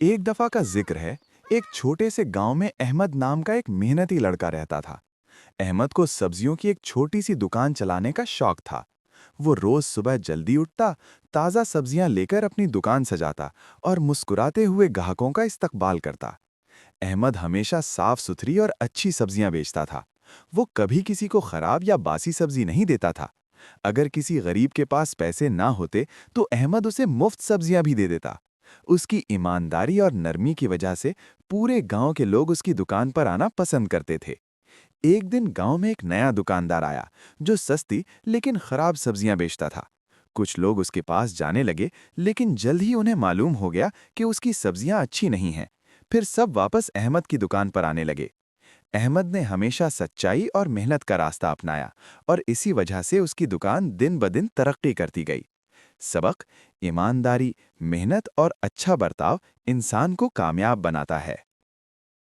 एक दफा का जिक्र है। एक छोटे से गांव में अहमद नाम का एक मेहनती लड़का रहता था। अहमद को सब्जियों की एक छोटी सी दुकान चलाने का शौक था। वो रोज सुबह जल्दी उठता, ताज़ा सब्जियां लेकर अपनी दुकान सजाता और मुस्कुराते हुए ग्राहकों का इस्तकबाल करता। अहमद हमेशा साफ सुथरी और अच्छी सब्जियां बेचता था। वो कभी किसी को खराब या बासी सब्जी नहीं देता था। अगर किसी गरीब के पास पैसे ना होते तो अहमद उसे मुफ्त सब्जियां भी दे देता। उसकी ईमानदारी और नरमी की वजह से पूरे गांव के लोग उसकी दुकान पर आना पसंद करते थे। एक दिन गांव में एक नया दुकानदार आया जो सस्ती लेकिन खराब सब्जियां बेचता था। कुछ लोग उसके पास जाने लगे, लेकिन जल्द ही उन्हें मालूम हो गया कि उसकी सब्जियां अच्छी नहीं हैं। फिर सब वापस अहमद की दुकान पर आने लगे। अहमद ने हमेशा सच्चाई और मेहनत का रास्ता अपनाया और इसी वजह से उसकी दुकान दिन ब दिन तरक्की करती गई। सबक: ईमानदारी, मेहनत और अच्छा बर्ताव इंसान को कामयाब बनाता है।